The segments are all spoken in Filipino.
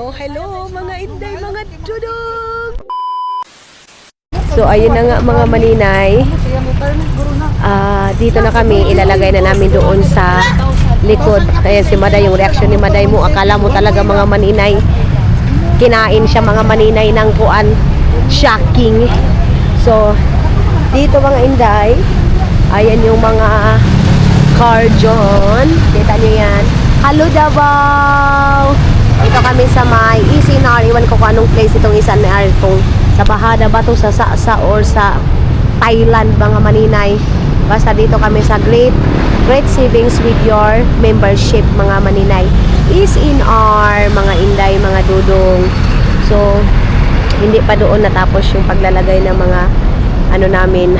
hello mga inday, mga dudong. So ayun na nga mga maninay. Dito na kami, ilalagay na namin doon sa likod. Kaya si Maday, yung reaction ni Maday mo, akala mo talaga mga maninay, kinain siya mga maninay ng kuan. Shocking. So dito mga inday, ayan yung mga car dyan. Kita nyo yan. Hello Davao! Dito kami sa may Isinar. Iwan ko kung anong place itong Isinar. Kung sa Bahada ba to, sa Sasa or sa Thailand mga maninay. Basta dito kami sa Great Savings with your membership mga maninay. Isinar, mga inday, mga dudong. So hindi pa doon natapos yung paglalagay ng mga ano namin,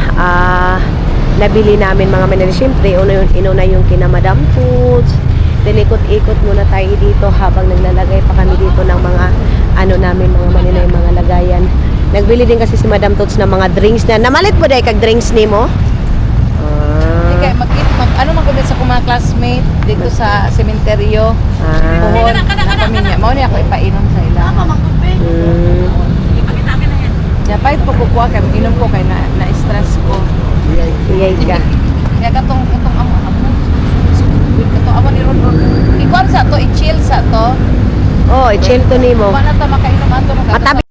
nabili namin mga maninay. Siyempre, inuna yung kina Madam Foods. Dilikot-ikot muna tayo dito habang naglalagay pa kami dito ng mga ano namin, mga maninay, mga lagayan. Nagbili din kasi si Madam Foods ng mga drinks na. Namalit mo dahil kag drinks ni mo? Okay, ano magkabit sa mga classmate dito sa sementeryo. Puhon, kami niya. Mau niya ako ipainom sa ilang. Napahit po kukuha kay inom ko kay na-stress ko. Iyay ka. Kaya katong amo. Katong amo ni Ron. Ikuan sa to, i-chill sa to. Oh, i-chill to ni mo. Wala ta makainom ato Matabi.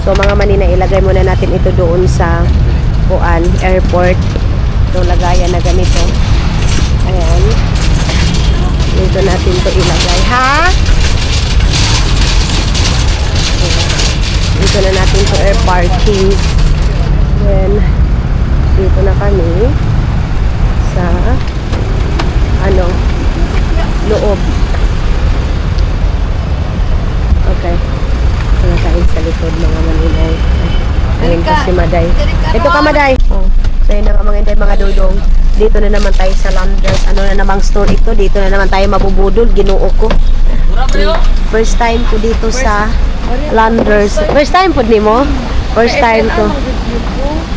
So mga manina, ilagay muna natin ito doon sa airport. Ito lagayan na ganito. Ayan. Dito natin ito ilagay. Ha? Dito na natin ito air parking. Then, dito na kami sa loob. Okay. Nakain sa likod mga maninay. Ayun pa si Maday. Ito ka Maday. Oh. So yun na nga mga inday, mga dudong. Dito na naman tayo sa Landers. Ano na namang store ito. Dito na naman tayo mabubudol. Ginoo ko. First time ko dito sa Landers. First time po ni mo? First time ko.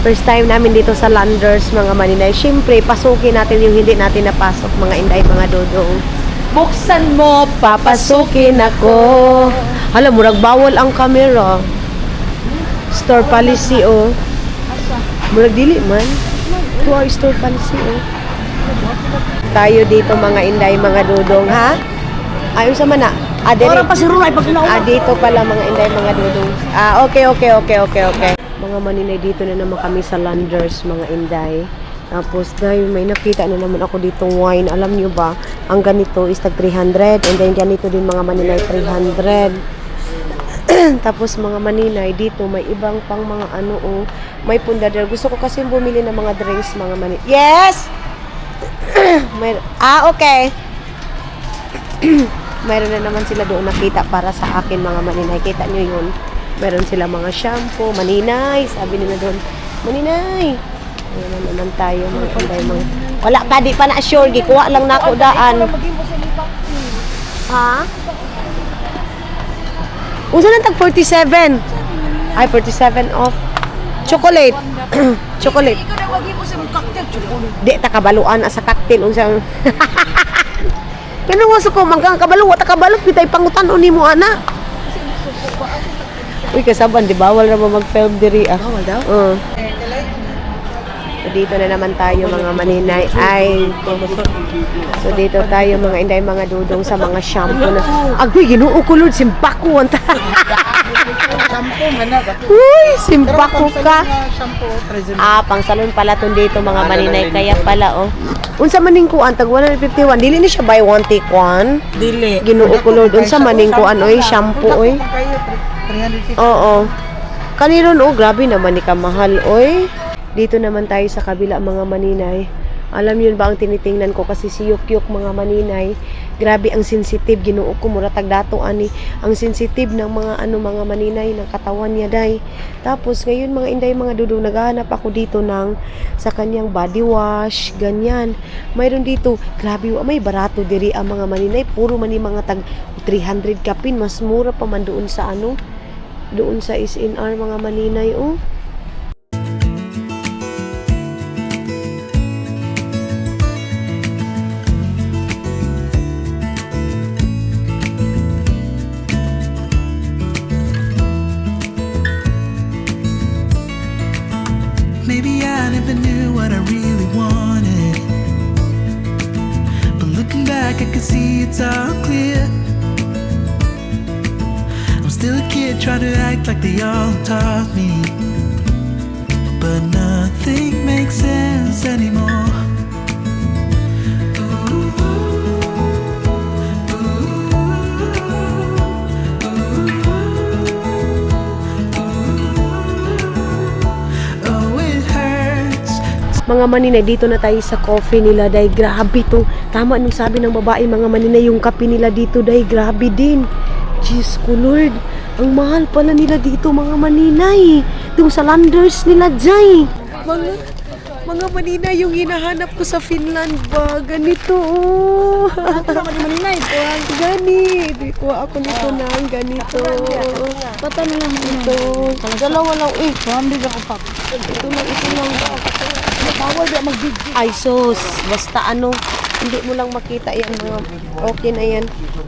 First time namin dito sa Landers mga maninay. Siyempre, pasukin natin yung hindi natin napasok mga inday, mga dudong. Buksan mo, papasukin ako. Hala, murag bawal ang camera. Store policy, oh. Murag dili man. Ito ang store policy, oh. Tayo dito mga inday, mga dudong, ha? Ayun sa mana. Dito pala mga inday, mga dudong. Okay. Mga maninay, dito na naman kami sa Landers, mga inday. Tapos dahil may nakita na naman ako ditong wine. Alam niyo ba, ang ganito is tag 300 and then ganito din mga maninay 300. Tapos mga maninay dito may ibang pang mga may pundador. Gusto ko kasi bumili ng mga drinks mga maninay. Yes. Okay. Mayroon na naman sila doon nakita para sa akin mga maninay. Kita niyo 'yun. Meron sila mga shampoo, maninay. Sabi nila doon, maninay. Ayan na naman tayo mga kanday mga. Wala pa, di pa na sure. Gikuha lang na ako daan. Ha? Unsa lang tag 47? Ay, 47 off. Chocolate. Chocolate. Ikaw na wagi mo sa cocktail chocolate. Di, takabaluan sa cocktail. Unsang. Kaya nga ko, manggang kabalo. Wata kabalo. Pitay pangutan ni mo, ana. Uy, kasaban, di bawal na ba mag-film diri, ah? Bawal daw? So, dito na naman tayo mga maninay. So dito tayo mga inday, mga dudong sa mga shampoo na. Agoy, ginoo ko Lord, simpako. Uy, simpako ka. Pang salon pala tun dito mga maninay. Kaya pala, oh. Unsa maning kuan, tag 151. Dili ni siya buy one take one. Dili. Ginoo ko Lord, unsa maning kuan, oy, shampoo, oy. Oo. Kaniron, oh, grabe naman ni kamahal, oy. Dito naman tayo sa kabila mga maninay. Alam yun ba ang tinitingnan ko kasi si Yukyuk mga maninay, grabe ang sensitive, Ginoo ko muratag dato ani ang sensitive ng mga mga maninay ng katawan niya day. Tapos ngayon mga inday mga dudong naghahanap ako dito ng sa kanyang body wash, ganyan. Mayroon dito, grabe may barato diri ang mga maninay, puro man mga tag 300 kapin, mas mura pa man doon sa doon sa SNR mga maninay oh. Maybe I never knew what I really wanted, but looking back I can see it's all clear. I'm still a kid trying to act like they all taught me, but nothing makes sense anymore. Mga maninay, dito na tayo sa coffee nila, day. Grabe to. Tama nung sabi ng babae, mga maninay, yung kape nila dito, day. Grabe din. Diyos ko, Lord. Ang mahal pala nila dito, mga maninay. Yung sa Landers nila, Jay. Mga maninay, yung hinahanap ko sa Finland ba? Ganito, oh. Gani. Kuha ako nito ng ganito. Pata na lang Ito. Dalawa lang, eh. Pambig ako pa. Ito lang. Bawal ba mag-video? Ay sus, basta hindi mo lang makita yan mga okay na yan.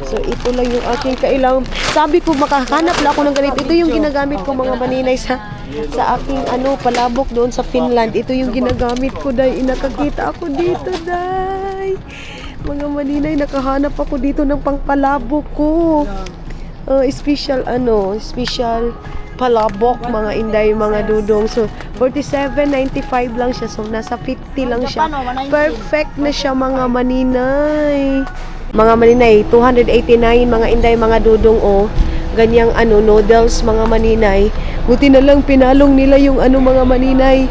So ito lang yung aking kailangan. Sabi ko makahanap lang ako ng ganito. Ito yung ginagamit ko mga maninay sa aking palabok doon sa Finland. Ito yung ginagamit ko dahil nakakita ako dito dahil. Mga maninay, nakahanap ako dito ng pangpalabok ko. Special palabok mga inday mga dudong. So 47.95 lang siya. So nasa 50 lang siya. Perfect na siya mga maninay. Mga maninay 289 mga inday mga dudong oh. Ganyang noodles mga maninay. Buti na lang pinalong nila yung mga maninay.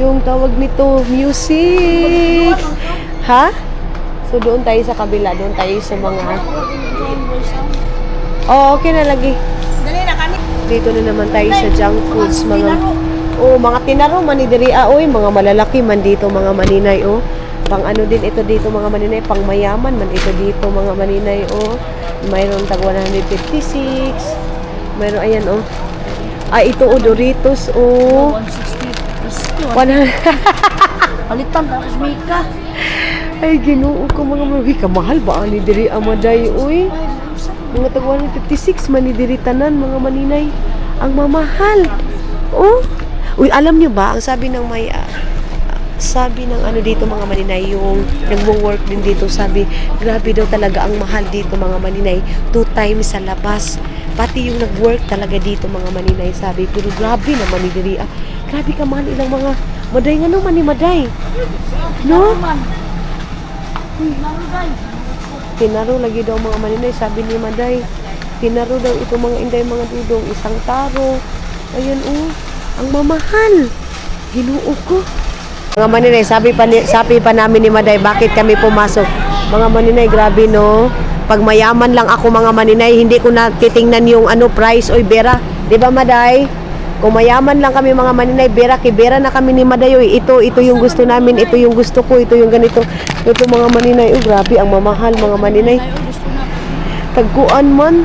Yung tawag nito music. Ha? So doon tayo sa kabila, doon tayo sa mga okay na lagi. Dito na naman tayo sa junk foods mga tinaro man ni diri oy mga malalaki man dito mga maninay oh. Pang din ito dito mga maninay, pang mayaman man ito dito mga maninay oh. Mayroon tag 156. Mayroon ayan oh. Ito Doritos oh. 160. 100. Palitan tapos Mika. Ay Ginoo ko mga manuhi ka mahal ba ani diri amaday oy. Mga tag 156 man ni diri tanan mga maninay. Ang mamahal. Oh. Uy, alam niyo ba ang sabi ng dito mga maninay, yung nagwo-work din dito, sabi grabe daw talaga ang mahal dito mga maninay. 2 times sa labas. Pati yung nag-work talaga dito mga maninay, sabi pero grabe naman ni diri. Grabe ka man ilang mga maday nga man ni maday. No? Tinaro lagi daw mga maninay, sabi ni maday. Tinaro daw ito mga inday mga dudong, isang taro. Ayan ang mamahal. Ginoo ko. Mga maninay, sabi pa namin ni maday, bakit kami pumasok? Mga maninay, grabe no. Pag mayaman lang ako mga maninay, hindi ko na titingnan yung price o bera. 'Di ba maday? Kung mayaman lang kami mga maninay, bera na kami ni maday. Ito yung gusto namin, ito yung gusto ko, ito yung ganito. Ito mga maninay, grabe ang mamahal mga maninay. Tagkuan man.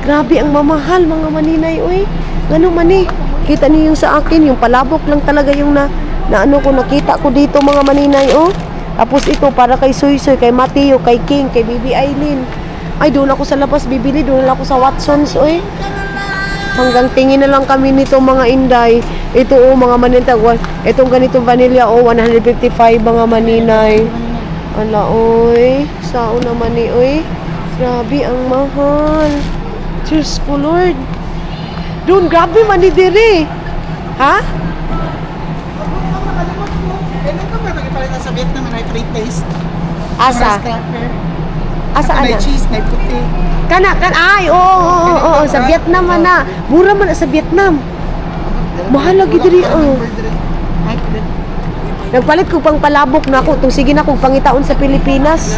Grabe ang mamahal mga maninay, Ngano man kita niyo yung sa akin, yung palabok lang talaga yung nakita ko dito mga maninay, Tapos ito para kay Soy-Soy, kay Mateo, kay King, kay Bibi Aileen. Ay, doon ako sa labas bibili, doon ako sa Watsons, Hanggang tingin na lang kami nito mga inday. Ito mga maninay, itong ganitong vanilla 155 mga maninay. Ala sao naman grabe ang mahal. Diyos ko Lord. Doon grabe man ni diri. Ha? Kailan ka ba nagpalitan sa Vietnam na free taste? Asa? Asa Na ana? cheese, na puti. Ay, oo, sa Vietnam na. Mura man na sa Vietnam. Mahal lagi diri, Nagpalit ko pang palabok na ako. Tung sige na kong pangitaon sa Pilipinas.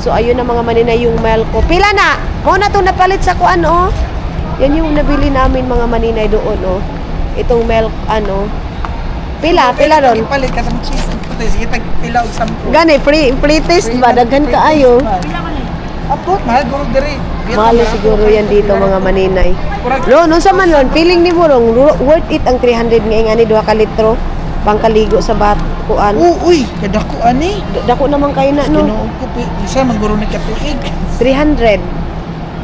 So, ayun na mga maninay yung milk ko. Pila na? Mo na itong napalit sa kuan, oh. Yan yung nabili namin mga maninay doon, oh. Itong milk, ano. Pila ron. Ipalit ka ng cheese. Sige, tag-ilaw sa Gani, pre-test ba? Daghan ka ayo. Apot, mahal guro diri. Mahal siguro yan dito mga maninay. Ron, unsa man ron, feeling ni mo ron, worth it ang 300 nga ani 2 ka litro pangkaligo sa kuan. Uy, kadako ani. Dako naman kayo na no. Ginoon ko isa maguro ni katuig. 300.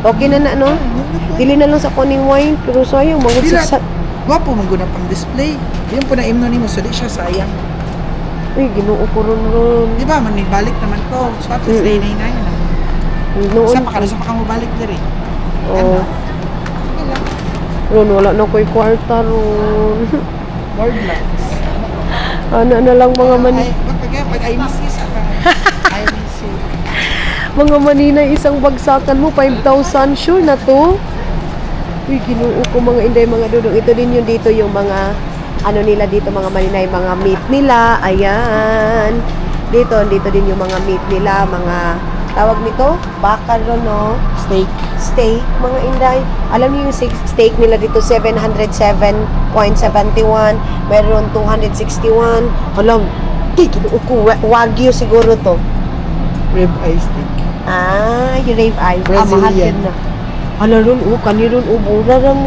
Okay na no? Dili na lang sa kuning wine, pero sayang mga Dila. sa. Wapo man guna pang display. Yung po na imno nimo so di siya sayang. Uy, Ginoo ko ron. Di ba man balik naman to. So at least 999 na. Noon. Sa pa mo balik diri. Oh. Ron, wala na ko'y kwarta ron. Word lang. Ano na lang mga Ay, pag I miss you sa I miss you. Mga maninay, isang bagsakan mo, 5,000. Sure na to? Uy, Ginoo ko mga inday, mga dudong. Ito din yung dito yung mga, ano nila dito mga maninay, mga meat nila. Ayan. Dito din yung mga meat nila, mga, tawag nito, baka ron, no? Steak, mga inday. Alam niyo yung steak nila dito, 707.71. Meron 261. Alam, Ginoo ko, Wagyu siguro to. Rib eye steak. Ah, yung rave eye. Brazilian. Mahal din na. Hala ron, kani ron, mura ron,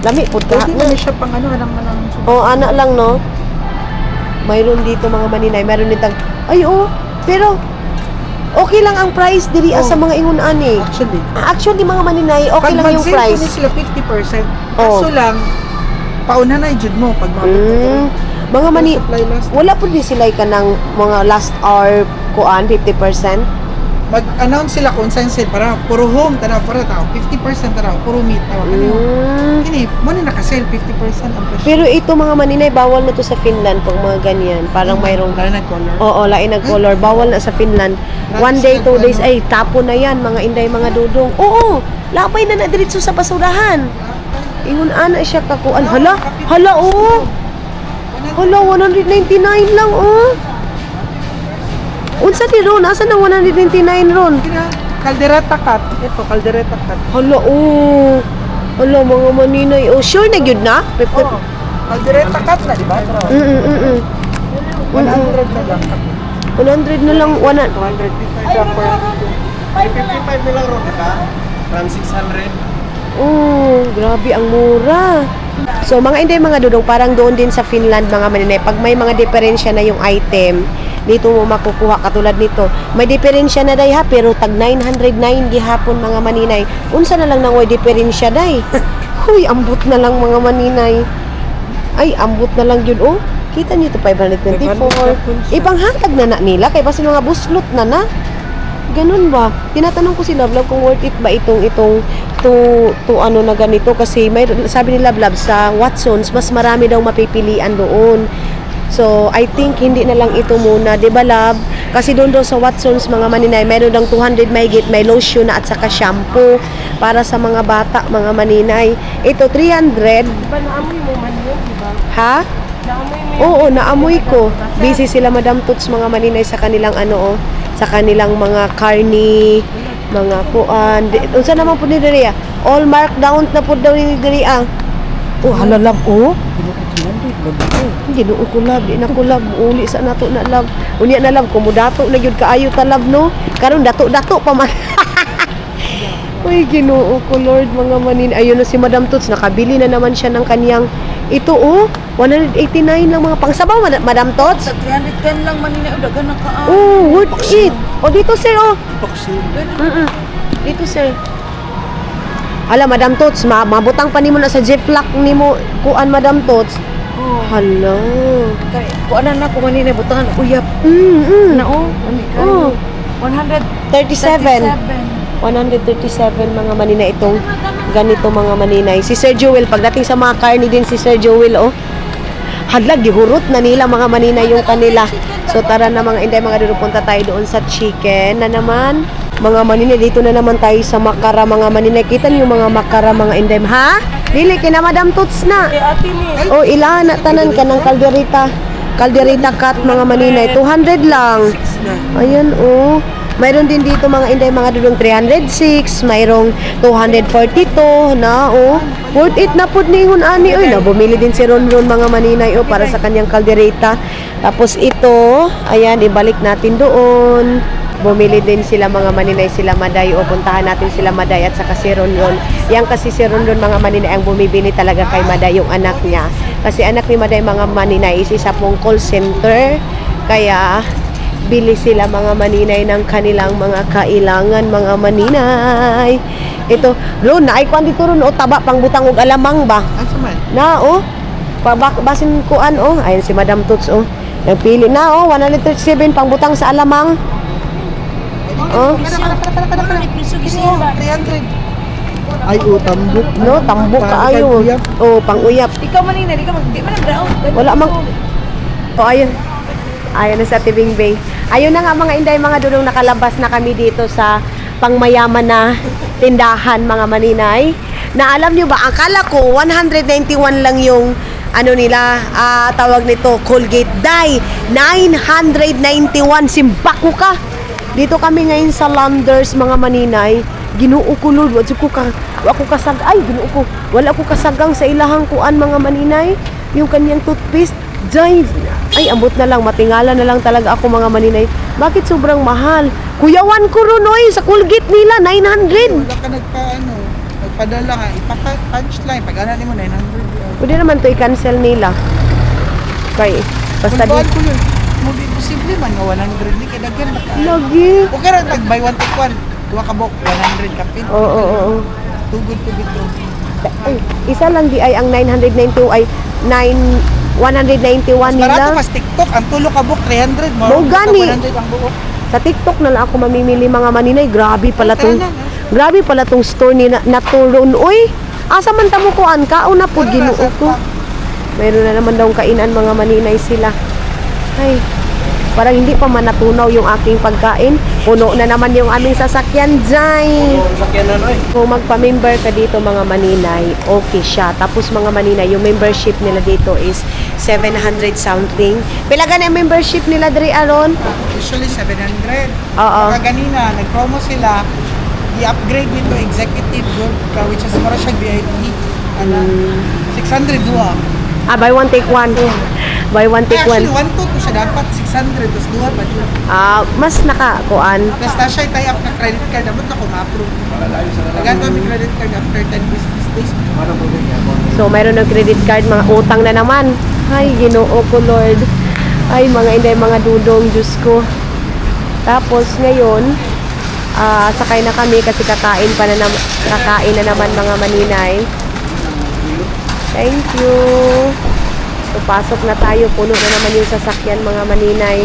Lami, puta Pwede na. na siya pang ano, anang Anak lang, no? Mayroon dito mga maninay, mayroon ditang, pero, okay lang ang price diri sa mga ingon ani. Actually, mga maninay, okay lang yung price. Pag sila 50%. Oh. Kaso lang, pauna na i-jud mo pag Mga mani, supply last. wala po din sila ka ng mga last hour kuan, 50%. Mag-announce sila kung saan sale para puro home tara para tao 50% tara puro meat tao kanino kini mo na naka-sale 50% ang presyo. Pero ito mga maninay, bawal na to sa Finland pag mga ganyan. Parang mayroong lalo na color. Oo, lain ng color. Bawal na sa Finland. 1 day, 2 days, ay, tapo na yan, mga inday, mga dudong. Oo, lapay na diretso sa basurahan. Ingon ana siya kakuan. Hala, oo. Hala, 199 lang, oh. Unsa di ron? Asa na 199 ron? Caldereta cut. Ito, caldereta cut. Hala, oh. Hala, mga maninay. Oh, sure na yun na? Oo. Caldereta cut na, di ba? 100 na lang. 100 na lang. 255 na per 55 na lang ron, di ba? From 600. Oh, grabe ang mura. So, mga inday, mga dudong, parang doon din sa Finland, mga maninay, pag may mga diferensya na yung item, dito mo makukuha katulad nito. May diferensya na day ha, pero tag 909 gihapon mga maninay. Unsa na lang nang way diferensya day? Huy, ambot na lang mga maninay. Ay, ambot na lang yun, oh. Kita niyo to 524. Ipanghatag na nila, kay basta mga buslot na. Ganun ba? Tinatanong ko si Love kung worth it ba itong to ano na ganito kasi may sabi ni Love sa Watsons mas marami daw mapipilian doon. So, I think hindi na lang ito muna, 'di ba Love? Kasi doon sa Watsons mga maninay, meron dang 200 mahigit, may lotion na at saka shampoo para sa mga bata, mga maninay. Ito 300. Diba naamoy mo man yun, diba? Ha? Oo, naamoy ko. Busy sila Madam Toots mga maninay sa kanilang sa kanilang mga karni, mga kuan. Unsa naman po ni diri all marked down na po daw ni diri Oh, halalab oh. Hindi no ko lab, di na ko lab uli sa nato na lab. Unya na lab kumudato na gyud kaayo ta lab no. Karon dato pa man. Uy, Ginoo ko Lord, mga manin. Ayun na si Madam Toots, nakabili na naman siya ng kaniyang ito 189 lang mga pangsabaw Madam Toots. 310 lang manina dagan na ka. Oh, worth it. Dito sir Dito sir. Hala, Madam Toots, mabutang pa nimo na sa Ziploc nimo kuan Madam Toots. Hala. Kay kuanan na ko manina butangan uyap. Na ani Oh. 137. 137 mga manina itong ganito mga maninay. Si Sir Joel, pagdating sa mga karni din si Sir Joel, hadlag, gihurot na nila mga maninay yung kanila. So tara na mga inday, mga dudu, punta tayo doon sa chicken na naman. Mga maninay, dito na naman tayo sa makara mga maninay. Kita niyo mga makara mga inday. Ha? Dili kina Madam Toots na. Oh, ila na tanan ka ng kalderita. Kalderita cut mga maninay, 200 lang. Ayan oh. Mayroon din dito mga inday mga dudong 306, mayroong 242 na oh. Worth it na pud ni ani oy. Na bumili din si Ronron mga maninay oh para sa kanyang kalderita. Tapos ito, ayan ibalik natin doon. Bumili din sila mga maninay sila Maday o puntahan natin sila Maday at saka si Ronron. Yang kasi si Ronron mga maninay ang bumibili talaga kay Maday yung anak niya. Kasi anak ni Maday mga maninay is isa pong call center. Kaya bili sila mga maninay ng kanilang mga kailangan mga maninay. Ito, Ron, na ay kwan dito ron o taba pang butang og alamang ba? Asa man? Na oh. Basin kuan oh. Ayun si Madam Toots oh. Nagpili na oh, 137 pang butang sa alamang. Oh. Para. 300. Ay, tambok. No, tambok kaayo. Oh, pang-uyap. Ikaw manina, di man nagdaog. Wala mang. Oh, ayun. Ayun na sa Tibing Bay. Ayun na nga mga inday, mga dulong nakalabas na kami dito sa pangmayaman na tindahan mga maninay. Na alam nyo ba, akala ko 191 lang yung ano nila, tawag nito, Colgate Dye. 991, simbako ka. Dito kami ngayon sa Landers mga maninay. Ginoo ko Lord, ako kasag ay ginoo ko. Wala ko kasagang sa ilahang kuan mga maninay. Yung kanyang toothpaste, ay ambot na lang, matingala na lang talaga ako mga maninay. Bakit sobrang mahal? Kuyawan ko ron oy, sa Colgate nila 900. Wala ka nagpadala ka, ipa-punchline, pag-ana mo 900. Pwede naman to i-cancel nila. Okay, basta di. Hindi posible man nga 100 ni kay daghan ba ka? Lagi. Okay ra tag-buy one take one. Duha ka bok 100 ka pin. Oo. Tugod to. Ay, isa lang di ay ang 992 ay 191 Barato nila. mas TikTok, ang tulo ka bok 300 mo. Mo gani. 100 ang buok. Sa TikTok na lang ako mamimili mga maninay. Grabe pala tong store ni Naturon. Uy, asa man ta mo kuan kaon na pud Ginoo ko. Mayroon na naman daw kainan mga maninay sila. Ay, parang hindi pa man natunaw yung aking pagkain. Puno na naman yung aming sasakyan dyan. Kung magpa-member ka dito mga maninay, okay siya. Tapos mga maninay, yung membership nila dito is 700 something. Pila gani ang membership nila Dre Aron? Usually 700. Oo. Kaya ganina, nag-promo sila, i-upgrade nito executive gold ka, which is para siya VIP. 600 duha. Buy one take one. Buy one take one. Actually, 1 to siya dapat 600, tapos duha pa dyan. Mas nakakuan. Tapos na siya tie up na credit card, dapat na kung ma-approve. Naganda may credit card after 10 business days. So, mayroon ng credit card, mga utang na naman. Ay, Ginoo ko, Lord. Ay, mga inday, mga dudong, Diyos ko. Tapos, ngayon, sakay na kami kasi kakain na naman mga maninay. Thank you. So, pasok na tayo. Puno na naman yung sasakyan, mga maninay.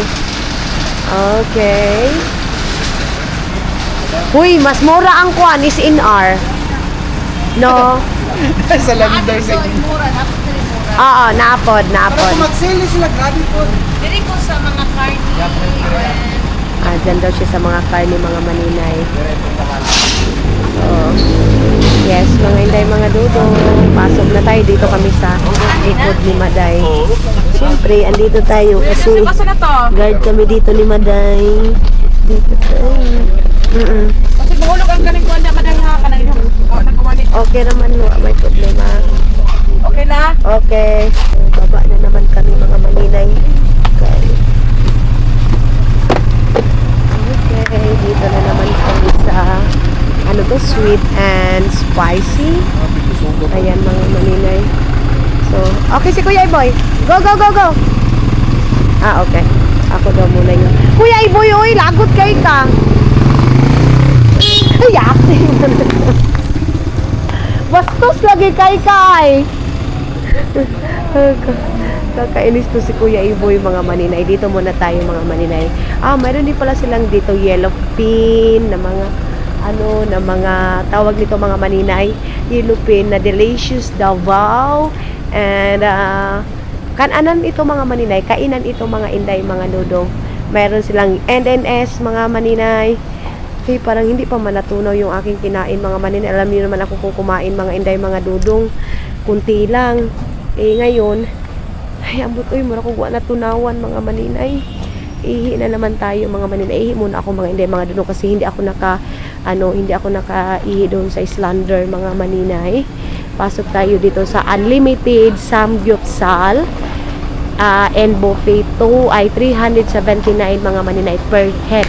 Okay. Huy, mas mura ang kuan is in R. No? Sa Landers. Oo, naapod. Para kung mag-sale sila, grabe po. Diri ko sa mga carne. Dyan daw siya sa mga karne, mga maninay. So, yes, mga inday, mga dudong. Pasok na tayo. Dito kami sa likod ni Maday. Siyempre, andito tayo kasi guard kami dito ni Maday. Dito tayo. Kasi mahulog ang galing ko anda madang ha kanang imo. Oh, nagkuwani. Okay naman, may problema. Okay na? Okay. So, baba na naman kami mga maninay. Okay, dito na naman kami sa ano to, sweet and spicy. Ayan mga maninay. So, okay si Kuya Iboy. Go, go, go, go. Okay. Ako daw muna yun. Kuya Iboy, oy, lagot kay ka. Ay, acting. Bastos lagi kay kay. Kakainis to si Kuya Iboy mga maninay. Dito muna tayo mga maninay. Mayroon din pala silang dito yellow pin na mga na mga tawag nito mga maninay. Yellow pin na delicious Davao and kananan ito mga maninay. Kainan ito mga inday mga dudong. Mayroon silang NNS mga maninay. Okay, parang hindi pa man natunaw yung aking kinain mga maninay. Alam niyo naman ako kung kumain mga inday, mga dudong. Kunti lang. Ngayon, ay ambot oy, mura ko wa natunawan mga maninay. Ihi na naman tayo mga maninay. Ihi muna ako mga inday, mga dudong kasi hindi ako naka-ihi doon sa Islander mga maninay. Pasok tayo dito sa unlimited samgyeopsal. And buffet 2 ay 379 mga maninay per head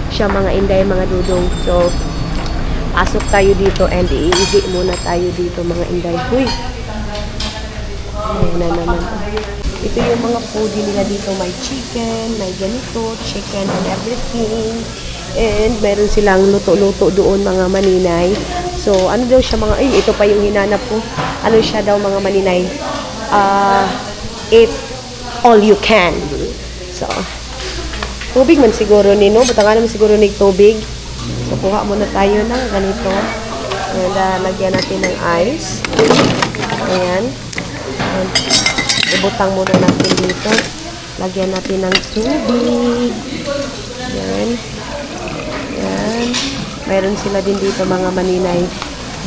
siya mga inday, mga dudong. So pasok tayo dito and iihi muna tayo dito mga inday. Huy, ayan na naman. Ito yung mga food nila dito. May chicken, may ganito, chicken and everything. And meron silang luto-luto doon mga maninay. So ano daw siya mga, ito pa yung hinanap ko. Ano siya daw mga maninay? Eat all you can. So tubig man siguro nino, butangan naman siguro ng tubig. So kuha muna tayo ng ganito. And lagyan natin ng ice. Ayan. And ibutang muna natin dito. Lagyan natin ng tubig. Ayan. Ayan. Mayroon sila din dito mga maninay.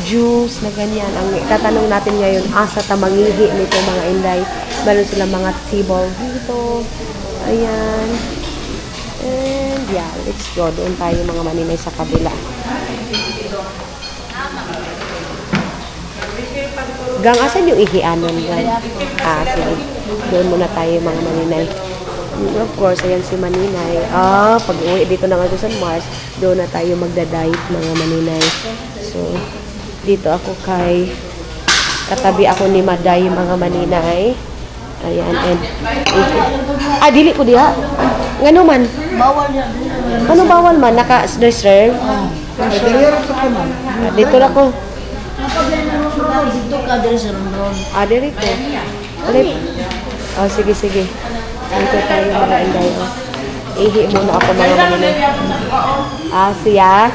Juice na ganyan. Ang tatanong natin ngayon, asa tamangihi nito mga inday. Meron sila mga table dito. Ayan. And yeah, let's go. Doon tayo mga maninay sa kabila. Gang, asan yung ihianon? Sige. Doon muna tayo mga maninay. Of course, ayan si Maninay. Pag uwi dito na nga sa Mars, doon na tayo magda-diet mga maninay. So, dito ako katabi ako ni Maday mga maninay. Ayan, and dili ko diha. Ngano man? Bawal yan. Ano bawal man? Naka-reserve? Dito na ko. Dito ka din sa Rondon. Dito. Sige. Dito tayo mga inday. Ihi muna ako mga maninay. Siya.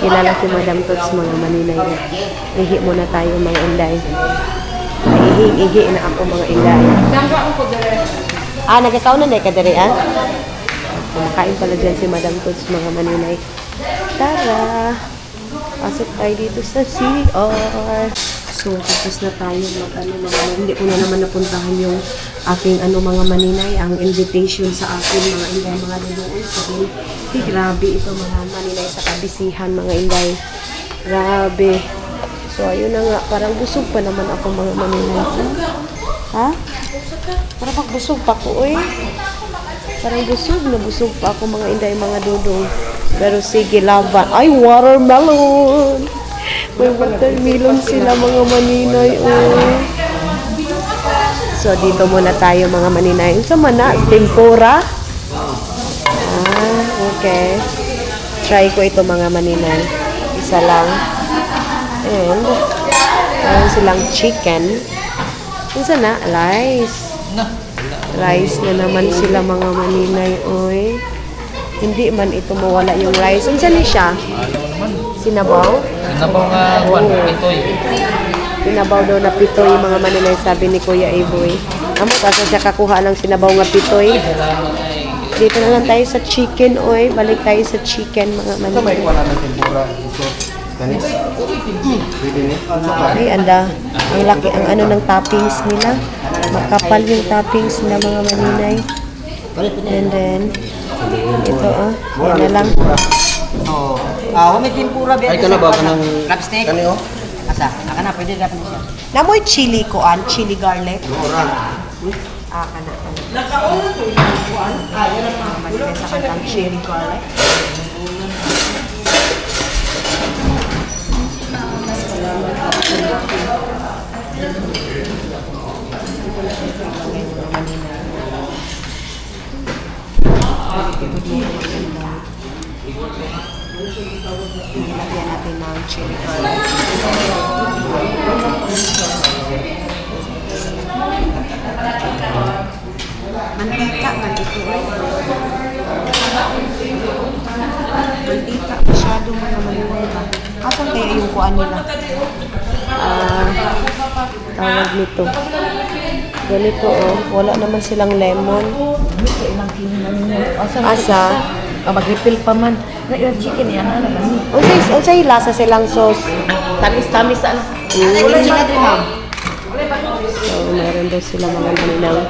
Kilala si Madam Tots mga maninay. Ihi muna tayo mga inday. Ihi na ako mga inday. Nagkakaw na ka dere kumakain pala dyan si Madam Tots mga maninay. Tara! Pasok tayo dito sa CR. So, tapos na tayo hindi ko na naman napuntahan yung aking mga maninay, ang invitation sa akin mga inday, mga luluon. So, grabe ito mga maninay sa kabisihan mga inday. Grabe. So, ayun na nga. Parang busog pa naman ako mga maninay. Ha? Parang pagbusog pa ko, Parang busog pa ako mga inday, mga dudong. Pero sige, laban. Ay, watermelon! May watermelon sila mga maninay, So, dito muna tayo mga maninay. Sa mana, tempura. Okay. Try ko ito mga maninay. Isa lang. And, meron silang chicken. Isa na, rice. Rice na naman sila mga maninay, Hindi man ito mawala yung rice. Unsa ni siya? Sinabaw? Sinabaw nga pitoy. Sinabaw daw na pitoy mga maninay, sabi ni Kuya Iboy. Amo kasi siya kakuha ng sinabaw nga pitoy. Dito na lang tayo sa chicken, Balik tayo sa chicken mga maninay. Wala na tempura. Kanis? Ay, anda. Ang laki ang ng toppings nila. Makapal yung toppings nila mga maninay. And then, ito yan na lang. May tempura Ay, kana ba ka ng crab steak? Kani Asa? Aka na, pwede dapat siya. Namoy chili ko, chili garlic. Ora. Kana. Nakaon ko yung kuan. Yan ang mga maninay sa kanilang chili garlic. Lagyan natin ng chili garlic. Mantika man ito Mantika masyado mga maninay. Asan kaya yung kuan nila? Tawag nito. Ganito wala naman silang lemon. Asa? mag-refill pa man. Na yung chicken yan, ano naman. Unsay lasa silang sauce. Tamis-tamis, ano. Wala sila din ha. So, meron daw sila mga maninang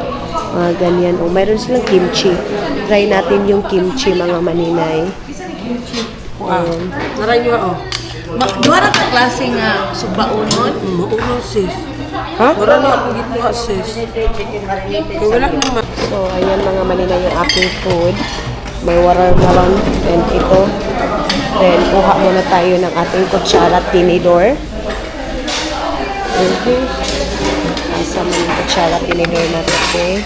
mga ganyan. O, meron silang kimchi. Try natin yung kimchi, mga maninay. Naray nyo ako. Duha na ka klase nga sugbaunon. Maulo sis. Ha? Wala na ako gito sis. Kaya wala naman. So, ayan mga maninay yung aking food. May watermelon and ito. Then, kuha muna tayo ng ating kutsara tinidor. Okay. Isa mo yung kutsara tinidor natin. Okay.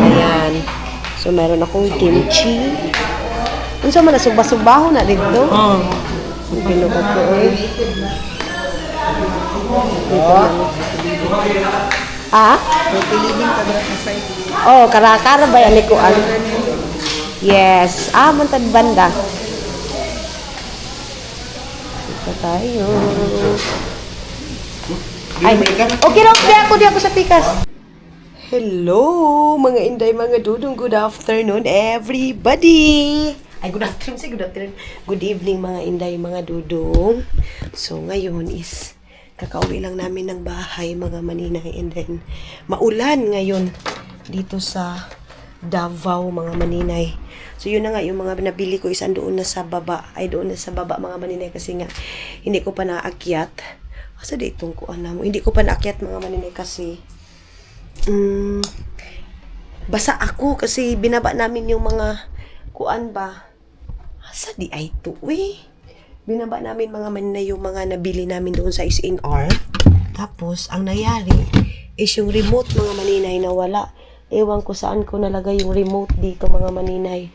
Ayan. So, meron akong kimchi. Ano sa mga nasugba-sugbaho na dito? Oo. Binugat ko eh. Ah? Oh, karakara ba yan likuan? Yes. Ah, mantad banda. Ito tayo. Ay, okay lang. Di ako sa pikas. Hello, mga inday, mga dudong. Good afternoon, everybody. Ay, good afternoon. Say good afternoon. Good evening, mga inday, mga dudong. So, ngayon is kakauwi lang namin ng bahay, mga maninay. And then, maulan ngayon dito sa Davao, mga maninay. So, yun na nga, yung mga nabili ko is doon na sa baba. Ay, doon na sa baba, mga maninay. Kasi nga, hindi ko pa naakyat. Asa di itong kuan na mo? Hindi ko pa naakyat, mga maninay, kasi basa ako. Kasi binaba namin yung mga kuan ba. Asa di ay ito, binaba namin mga maninay yung mga nabili namin doon sa SNR. Tapos, ang nangyari is yung remote, mga maninay, na wala. Ewan ko saan ko nalagay yung remote dito, mga maninay.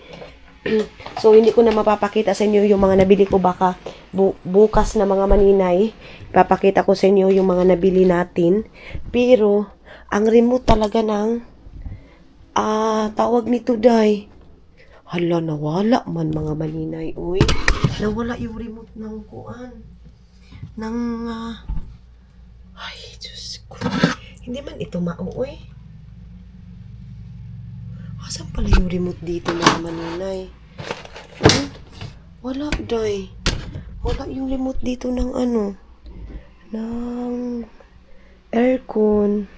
So, hindi ko na mapapakita sa inyo yung mga nabili ko. Baka bukas na, mga maninay, papakita ko sa inyo yung mga nabili natin. Pero, ang remote talaga ng tawag nito, day. Hala, nawala man, mga maninay. Uy, nawala yung remote ng kuan. Ay, Diyos ko. Hindi man ito mauwi. Asan pala yung remote dito, mga maninay? Wala, day. Wala yung remote dito ng ng aircon.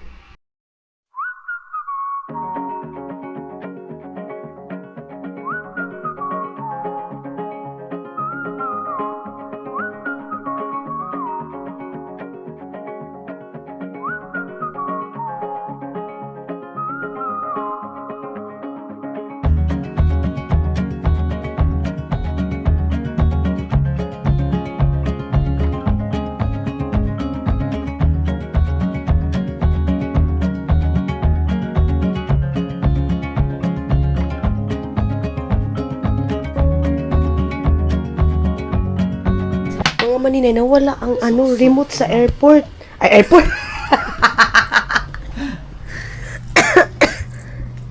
Maninay, nawala ang remote sa airport. Ay, airport.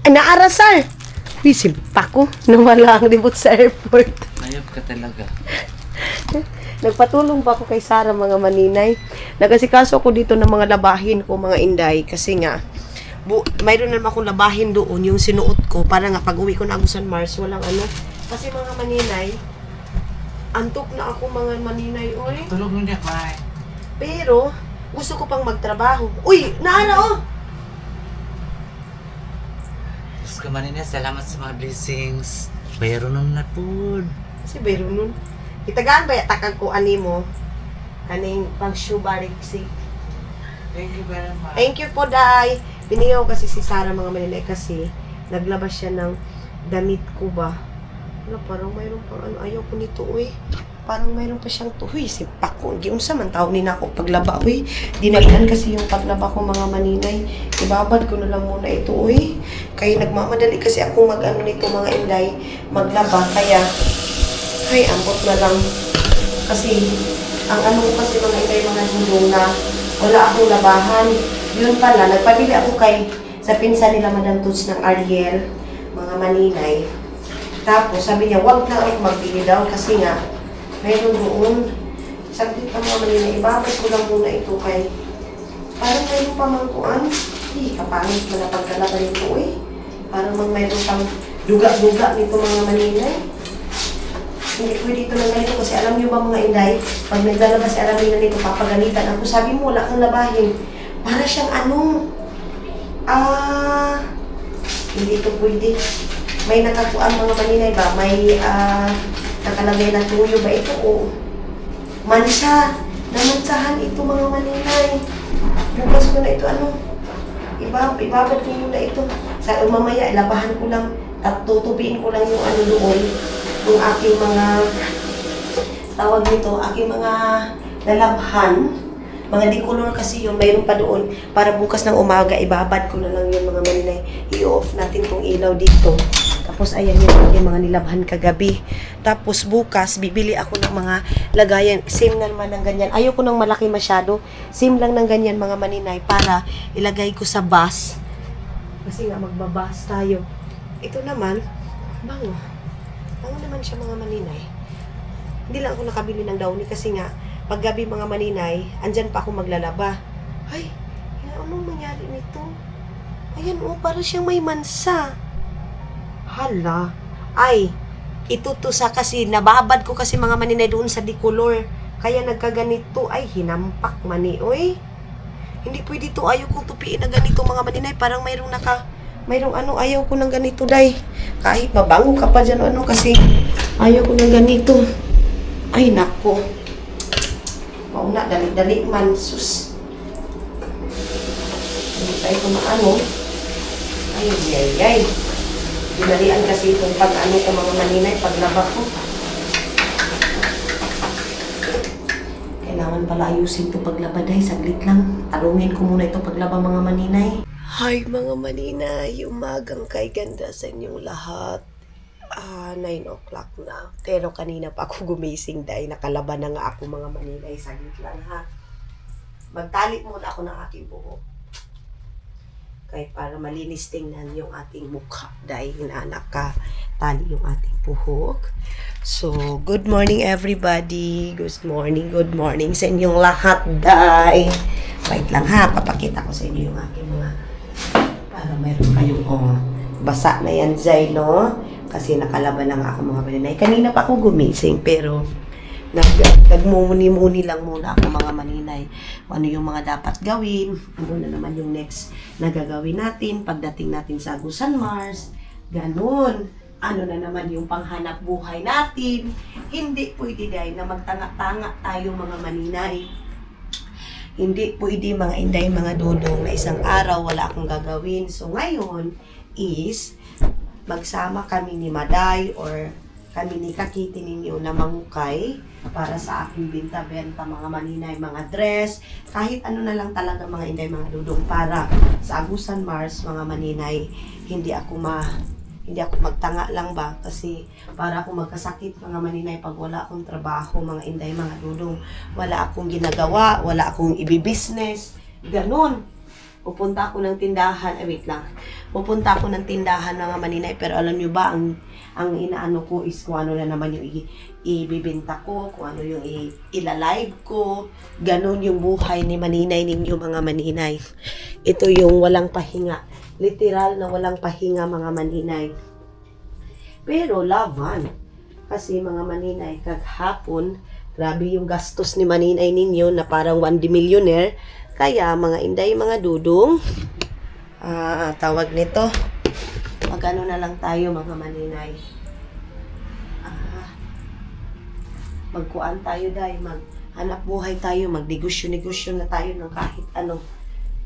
Naarasal. Wisil pa ko. Nawala ang remote sa airport. Ayop ka talaga. Nagpatulong pa ako kay Sarah, mga maninay. Nagasikaso ako dito ng mga labahin ko, mga inday. Kasi nga, mayroon naman akong labahin doon, yung sinuot ko. Para nga pag-uwi ko na Agusan Mars, walang Kasi mga maninay, antok na ako, mga maninay, uy. Tulog mo niya, Mai. Pero, gusto ko pang magtrabaho. Uy, naara, Diyos ko man niya, salamat sa mga blessings. Bayaro nung napod. Kasi bayro nun. Itagaan ba takag ko mo? Kaning pag-shoe bariksi. Thank you very much. Thank you po, Day. Pinigaw kasi si Sarah, mga maninay, kasi naglabas siya ng damit ko ba. Wala, parang mayroon pang ayaw ko nito, uy. Parang mayroon pa siyang uy, sipak ko. Giunsa man tao ni na ako paglaba, uy. Dinaghan kasi yung paglaba ko, mga maninay. Ibabad ko na lang muna ito, uy. Kaya nagmamadali kasi ako nito, mga inday, maglaba. Kaya, ay, ambot na lang. Kasi, ang ko kasi, mga inday, mga dudong na wala akong labahan. Yun pala, nagpabili ako sa pinsan nila, Madam Toots ng Ariel, mga maninay. Tapos, sabi niya, wag na ako magbili daw kasi nga, mayroon doon. Saglit ang mga maninay, ibabas ko lang muna ito parang mayroon pa mangkuan. Kapangit mo na pagkalaba nito, Parang mayroon pang duga-duga nito mga maninay. Hindi pwede ito ng ganito kasi alam niyo ba mga inday, pag naglalabas si Aramina nito, papagalitan ako. Sabi mo, wala kang labahin. Para siyang hindi ito pwede. May nakakuan mga maninay ba? May nakalagay na tuyo ba ito? O mansa. Namansahan ito mga maninay. Bukas ko na ito ibabad ko muna ito. Sa mamaya, ilabahan ko lang at tutupiin ko lang yung doon. Yung aking mga tawag nito, aking mga lalabhan. Mga decolor kasi yun, mayroon pa doon. Para bukas ng umaga, ibabad ko na lang yun mga maninay. I-off natin tong ilaw dito. Tapos ayan yung aking mga nilabhan kagabi. Tapos bukas, bibili ako ng mga lagayan. Same naman ng ganyan. Ayoko ng malaki masyado. Same lang ng ganyan mga maninay para ilagay ko sa bus. Kasi nga magbabas tayo. Ito naman, bango. Bango naman siya mga maninay. Hindi lang ako nakabili ng downy kasi nga paggabi mga maninay, andyan pa ako maglalaba. Ay, anong nangyari nito? Ayan para siyang may mansa. Hala. Ay, ito to sa kasi nababad ko kasi mga maninay doon sa decolor. Kaya nagkaganito. Ay, hinampak mani. Oy, hindi pwede to. Ayaw kong tupiin na ganito mga maninay. Parang mayroong ayaw ko ng ganito, day. Kahit mabango ka pa dyan, kasi ayaw ko ng ganito. Ay, nako. Mauna, dali-dali man, sus. Hindi tayo kumaano. Ay. Dinalian kasi itong ko mga maninay, paglaba ko. Kailangan pala ayusin ito paglaba, dahil saglit lang. Tarungin ko muna ito paglaba mga maninay. Hi mga maninay, umagang kay ganda sa inyong lahat. 9 o'clock na. Pero kanina pa ako gumising dahil nakalaba na nga ako mga maninay. Saglit lang ha. Magtali muna ako ng aking buhok. Kaya para malinis tingnan yung ating mukha dahil nakatali yung ating buhok. So, good morning everybody. Good morning sa inyong lahat, day. Wait lang ha, papakita ko sa inyo yung aking mga para mayroon kayong basa na yan, Zay, no? Kasi nakalaban lang ako mga maninay. Kanina pa ako gumising pero nagmumuni-muni lang muna ako mga maninay. Ano yung mga dapat gawin, ano na naman yung next na gagawin natin pagdating natin sa Agusan Mars, ganun. Ano na naman yung panghanap buhay natin. Hindi pwede dahil na magtanga-tanga tayo mga maninay. Hindi pwede mga inday, mga dudong na isang araw wala akong gagawin. So ngayon is magsama kami ni Maday or kami ni Kakiti ninyo na mangukay para sa aking binta-benta mga maninay, mga dress, kahit ano na lang talaga mga inday, mga dudong para sa Agusan Mars mga maninay, hindi ako magtanga lang ba kasi para ako magkasakit mga maninay pag wala akong trabaho mga inday, mga dudong, wala akong ginagawa, wala akong ibibusiness, ganun. Pupunta ako ng tindahan, pupunta ako ng tindahan mga maninay, pero alam nyo ba, ang inaano ko is kung ano na naman yung ibibenta ko, kung ano yung ilalive ko, ganun yung buhay ni maninay ninyo mga maninay. Ito yung walang pahinga, literal na walang pahinga mga maninay. Pero laban, kasi mga maninay, kaghapon, grabe yung gastos ni maninay ninyo na parang 1 millionaire. Kaya mga inday, mga dudong, tawag nito, magano na lang tayo mga maninay. Magkuan tayo dahil maghanap buhay tayo, magnegosyo-negosyo na tayo ng kahit ano.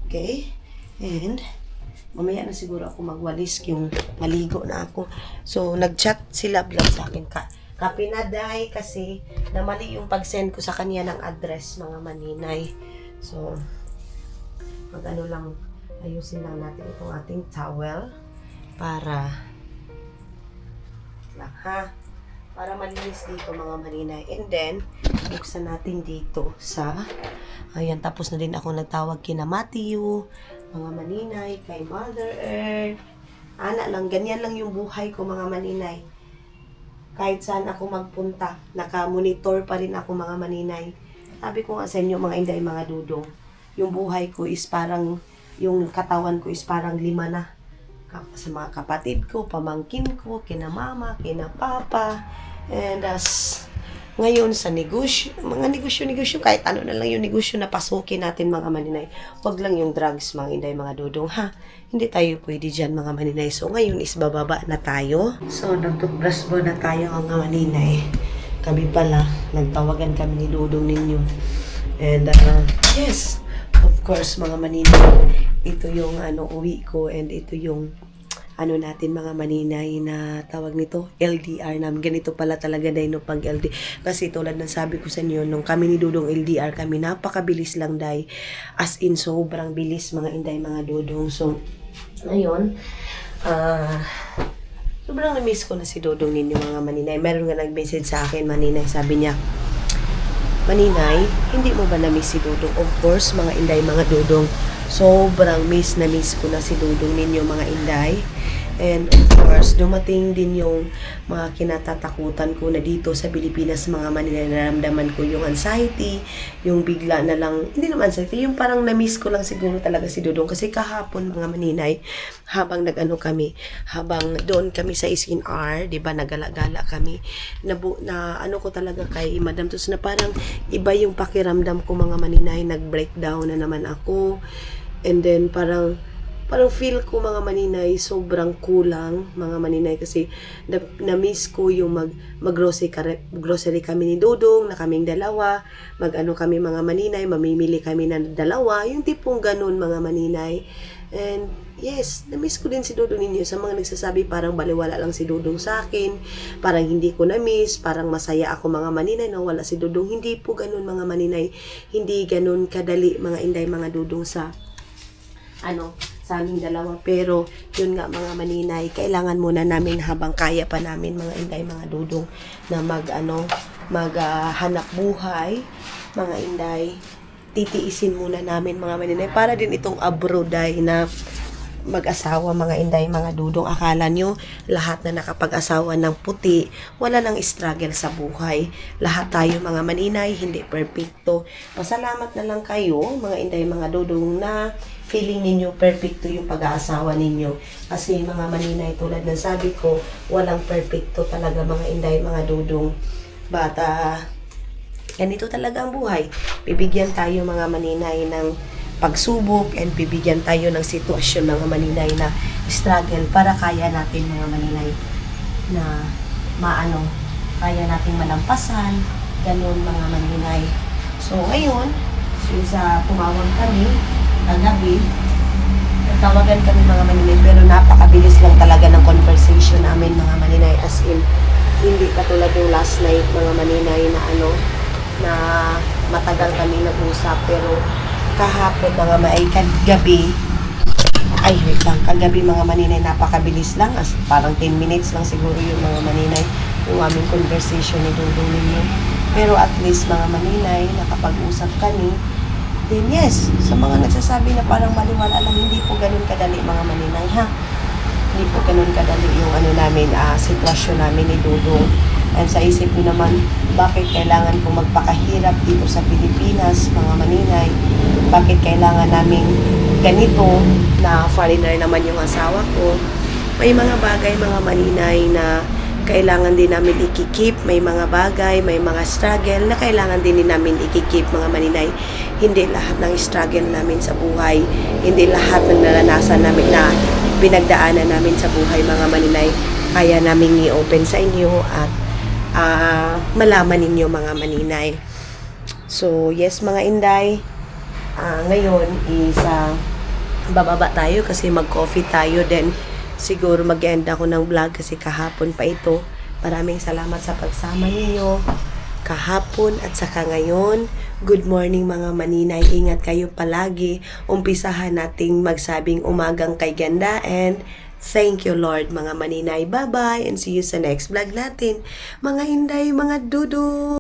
Okay? And mamaya na siguro ako magwalis yung maligo na ako. So nag-chat sila vlog sa akin kape na day kasi namali yung pag-send ko sa kanya ng address mga maninay. So magano lang, ayusin lang natin itong ating towel para para malinis dito mga maninay. And then buksan natin dito sa ayan, tapos na din ako nagtawag kina Matthew mga maninay, kay Mother Earth. Lang, ganyan lang yung buhay ko mga maninay. Kahit saan ako magpunta, naka-monitor pa rin ako mga maninay. Sabi ko nga sa inyo mga inday, mga dudong, yung buhay ko is parang, yung katawan ko is parang 5 na. sa mga kapatid ko, pamangkin ko, kina mama, kina papa, and ngayon sa negosyo, mga negosyo, kahit ano na lang yung negosyo na pasukin natin mga maninay. Huwag lang yung drugs mga inday, mga dudong ha. Hindi tayo pwede dyan mga maninay. So ngayon is bababa na tayo. So nagtutbrush na tayo mga maninay. Kami pala, nagtawagan kami ni dudong ninyo. And yes, of course mga maninay, ito yung uwi ko, and ito yung natin mga maninay na tawag nito, LDR namin. Ganito pala talaga dahil no pag LDR. Kasi tulad ng sabi ko sa inyo, nung kami ni Dudong LDR kami, napakabilis lang dahil. As in, sobrang bilis mga inday, mga dudong. So, ngayon, sobrang na-miss ko na si Dudong ninyo mga maninay. Meron nga nag-message sa akin, maninay, sabi niya, Maninay, hindi mo ba na-miss si Dudong? Of course, mga inday, mga dudong. Sobrang na miss ko na si Dudong ninyo mga inday. And of course, dumating din yung mga kinatatakutan ko na dito sa Pilipinas mga maninay. Naramdaman ko yung anxiety, yung bigla na lang, hindi naman anxiety, yung parang na-miss ko lang siguro talaga si Dudong. Kasi kahapon mga maninay, habang kami, habang doon kami sa Iskin R, di ba, nagala-gala kami, na ano ko talaga kay Madam Tus na parang iba yung pakiramdam ko mga maninay, nag-breakdown na naman ako. And then parang feel ko mga maninay sobrang kulang mga maninay kasi na-miss ko yung mag-grocery kami ni Dudong na kaming dalawa, kami mga maninay, mamimili kami na dalawa, yung tipong ganun mga maninay. And yes, na-miss ko din si Dudong ninyo. Sa mga nagsasabi parang baliwala lang si Dudong sa akin, parang hindi ko na-miss, parang masaya ako mga maninay na wala si Dudong. Hindi po ganun mga maninay, hindi ganun kadali mga inday, mga dudong sa aming dalawa. Pero yun nga mga maninay, kailangan muna namin habang kaya pa namin mga inday, mga dudong na maghanap buhay mga inday, titiisin muna namin mga maninay para din itong abroad ay na mag-asawa mga inday, mga dudong. Akala nyo lahat na nakapag-asawa ng puti wala nang struggle sa buhay. Lahat tayo mga maninay hindi perfecto. Pasalamat na lang kayo mga inday, mga dudong na feeling ninyo perfecto yung pag-aasawa ninyo. Kasi mga maninay, tulad ng sabi ko, walang perfecto talaga mga inday, mga dudong. But ganito talaga ang buhay. Bibigyan tayo mga maninay ng pagsubok, and bibigyan tayo ng sitwasyon mga maninay na struggle para kaya natin mga maninay na kaya natin malampasan, ganun mga maninay. So ngayon, tumawag kami kagabi, natawagan kami mga maninay, pero napakabilis lang talaga ng conversation namin mga maninay, as in hindi katulad yung last night mga maninay na matagal kami nag-usap. Pero kahapon kagabi mga maninay, napakabilis lang, as parang 10 minutes lang siguro yung mga maninay yung aming conversation ni Dudong ninyo. Pero at least mga maninay, nakapag-usap kami. Then yes, sa mga nagsasabi na parang maliwala lang, hindi po ganun kadali mga maninay ha. Hindi po ganun kadali yung sitwasyon namin ni Dudong. And sa isip ko naman, bakit kailangan kong magpakahirap dito sa Pilipinas mga maninay? Bakit kailangan namin ganito na foreigner naman yung asawa ko? May mga bagay mga maninay na kailangan din namin ikikip, may mga bagay, may mga struggle na kailangan din namin ikikip mga maninay. Hindi lahat ng struggle namin sa buhay, hindi lahat ng naranasan namin na pinagdaanan namin sa buhay mga maninay, kaya namin i-open sa inyo at malaman ninyo mga maninay. So yes mga inday, ngayon is bababa tayo kasi mag-coffee tayo, then siguro mag-end ako ng vlog kasi kahapon pa ito. Maraming salamat sa pagsama ninyo kahapon at saka ngayon. Good morning mga maninay, ingat kayo palagi. Umpisahan nating magsabing umagang kay ganda, and thank you Lord mga maninay. Bye bye and see you sa next vlog natin mga inday, mga dudu.